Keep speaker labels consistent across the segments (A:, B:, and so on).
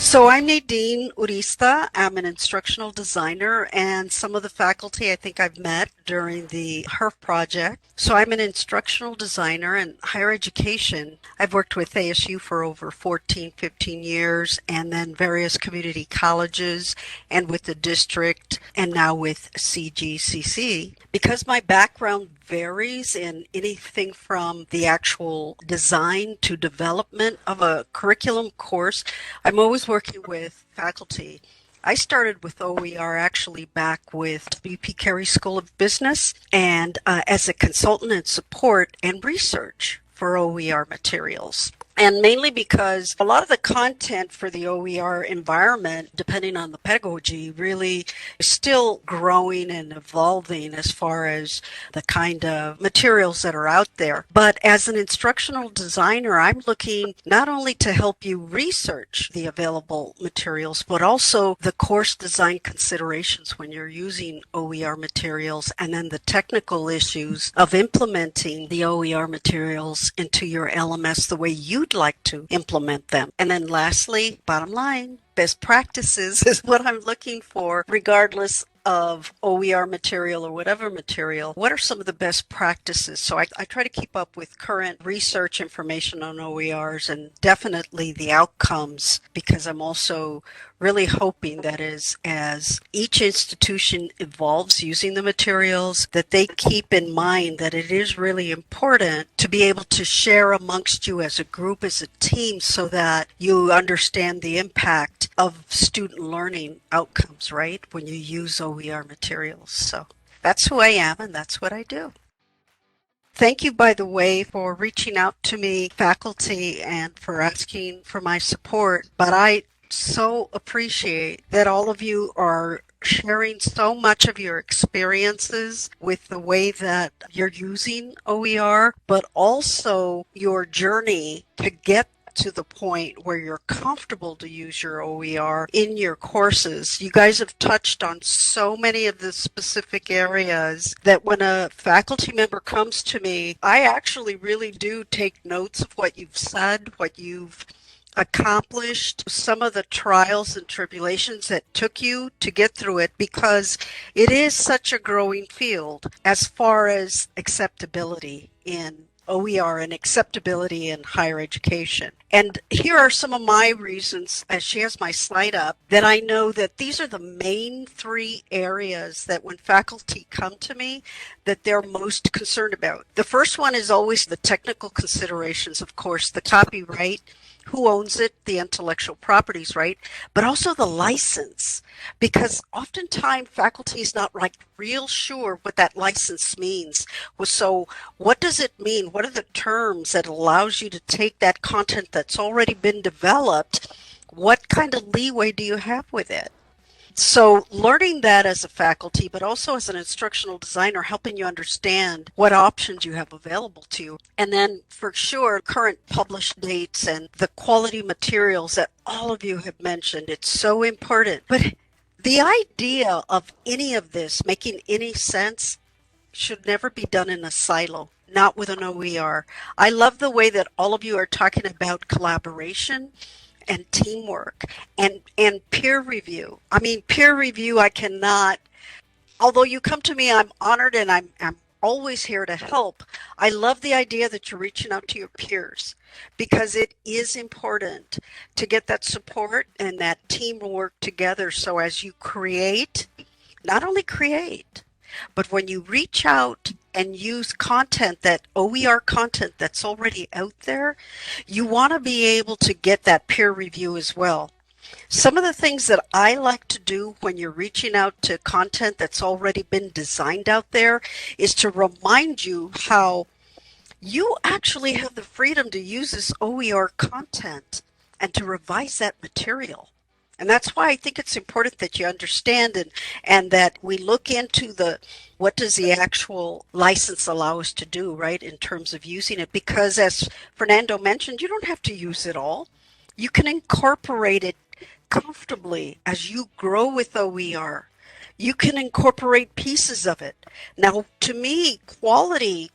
A: So I'm Nadine Urista. I'm an instructional designer, and some of the faculty I think I've met during the HERF project. So I'm an instructional designer in higher education. I've worked with ASU for over 14, 15 years, and then various community colleges and with the district, and now with CGCC. Because my background varies in anything from the actual design to development of a curriculum course, I'm always working with faculty. I started with OER actually back with W.P. Carey School of Business and as a consultant and support and research for OER materials. And mainly because a lot of the content for the OER environment, depending on the pedagogy, really is still growing and evolving as far as the kind of materials that are out there. But as an instructional designer, I'm looking not only to help you research the available materials, but also the course design considerations when you're using OER materials, and then the technical issues of implementing the OER materials into your LMS the way you'd like to implement them. And then lastly, bottom line, best practices is what I'm looking for, regardless of OER material or whatever material. What are some of the best practices? So I try to keep up with current research information on OERs and definitely the outcomes, because I'm also really hoping that as each institution evolves using the materials, that they keep in mind that it is really important to be able to share amongst you as a group, as a team, so that you understand the impact of student learning outcomes, right, when you use OER materials. So that's who I am and that's what I do. Thank you, by the way, for reaching out to me, faculty, and for asking for my support. But I so appreciate that all of you are sharing so much of your experiences with the way that you're using OER, but also your journey to get to the point where you're comfortable to use your OER in your courses. You guys have touched on so many of the specific areas that when a faculty member comes to me, I actually really do take notes of what you've said, what you've accomplished, some of the trials and tribulations that took you to get through it, because it is such a growing field as far as acceptability in OER and acceptability in higher education. And here are some of my reasons, as she has my slide up, that I know that these are the main three areas that when faculty come to me, that they're most concerned about. The first one is always the technical considerations, of course, the copyright, who owns it, the intellectual properties, right? But also the license, because oftentimes faculty is not like real sure what that license means. So what does it mean? What are the terms that allows you to take that content that's already been developed? What kind of leeway do you have with it? So learning that as a faculty, but also as an instructional designer, helping you understand what options you have available to you. And then for sure, current published dates and the quality materials that all of you have mentioned, it's so important. But the idea of any of this making any sense should never be done in a silo, not with an OER. I love the way that all of you are talking about collaboration and teamwork and peer review. I mean, peer review, I cannot, although you come to me, I'm honored and I'm always here to help. I love the idea that you're reaching out to your peers, because it is important to get that support and that teamwork together. So as you create, not only create, but when you reach out and use content, that OER content that's already out there, you want to be able to get that peer review as well. Some of the things that I like to do when you're reaching out to content that's already been designed out there is to remind you how you actually have the freedom to use this OER content and to revise that material. And that's why I think it's important that you understand and that we look into what does the actual license allow us to do, right, in terms of using it. Because as Fernando mentioned, you don't have to use it all. You can incorporate it comfortably as you grow with OER. you can incorporate pieces of it. Now, to me, quality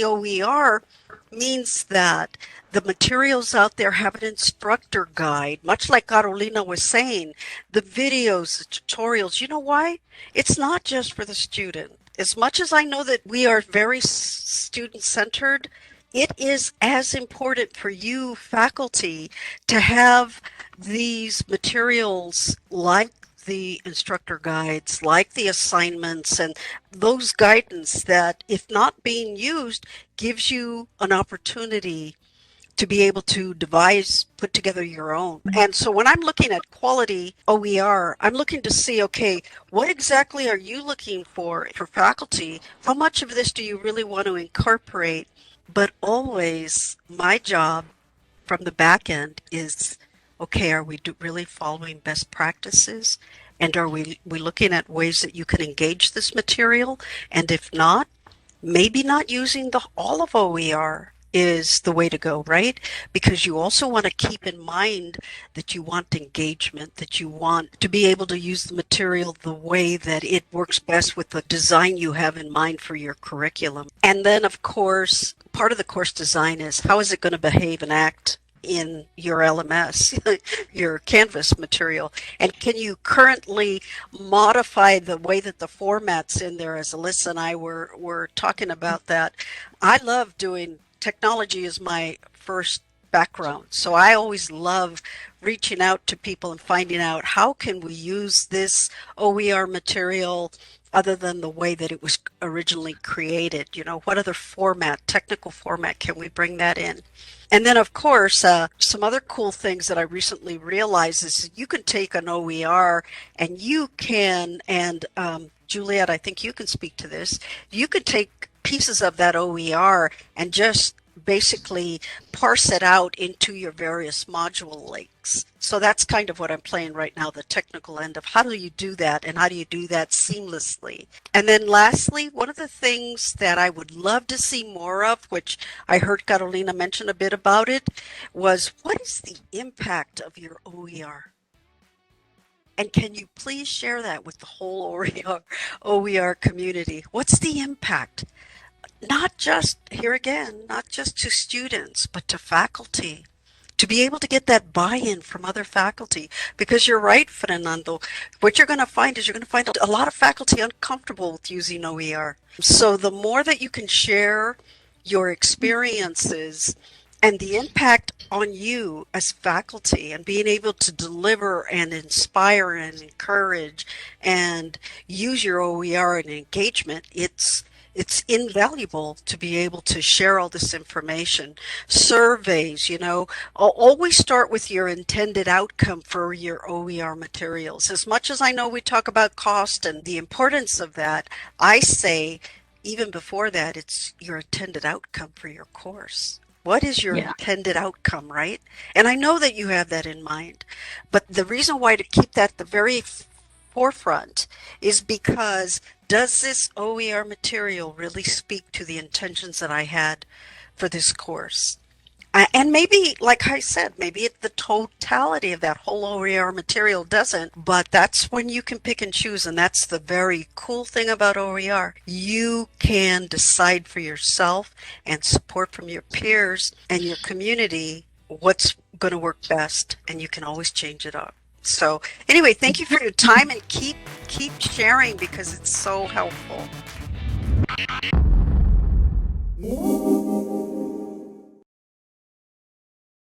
A: OER means that the materials out there have an instructor guide, much like Carolina was saying, the videos, the tutorials. You know why? It's not just for the student. As much as I know that we are very student-centered, it is as important for you, faculty, to have these materials like the instructor guides, like the assignments, and those guidance that, if not being used, gives you an opportunity to be able to devise, put together your own. And so when I'm looking at quality OER, I'm looking to see, okay, what exactly are you looking for faculty? How much of this do you really want to incorporate? But always my job from the back end is, okay, are we really following best practices? And are we looking at ways that you can engage this material? And if not, maybe not using all of OER is the way to go, right? Because you also want to keep in mind that you want engagement, that you want to be able to use the material the way that it works best with the design you have in mind for your curriculum. And then, of course, part of the course design is how is it going to behave and act in your LMS, your Canvas material, and can you currently modify the way that the format's in there? As Alyssa and I were talking about that, I love doing technology is my first background, so I always love reaching out to people and finding out how can we use this OER material other than the way that it was originally created. You know, what other format, technical format, can we bring that in? And then, of course, some other cool things that I recently realized is you can take an OER and you can, and Juliet, I think you can speak to this, you could take pieces of that OER and just basically parse it out into your various module links. So that's kind of what I'm playing right now, the technical end of how do you do that and how do you do that seamlessly. And then lastly, one of the things that I would love to see more of, which I heard Carolina mention a bit about it, was what is the impact of your OER? And can you please share that with the whole OER community? What's the impact? Not just, here again, not just to students, but to faculty, to be able to get that buy-in from other faculty. Because you're right, Fernando, what you're going to find is you're going to find a lot of faculty uncomfortable with using OER. So the more that you can share your experiences and the impact on you as faculty and being able to deliver and inspire and encourage and use your OER and engagement, it's invaluable to be able to share all this information. Surveys, you know, always start with your intended outcome for your OER materials. As much as I know we talk about cost and the importance of that, I say even before that, it's your intended outcome for your course. What is your intended outcome, right? And I know that you have that in mind, but the reason why to keep that the very forefront is because does this OER material really speak to the intentions that I had for this course? And maybe, like I said, maybe the totality of that whole OER material doesn't, but that's when you can pick and choose, and that's the very cool thing about OER. You can decide for yourself and support from your peers and your community what's going to work best, and you can always change it up. So anyway, thank you for your time, and keep sharing because it's so helpful.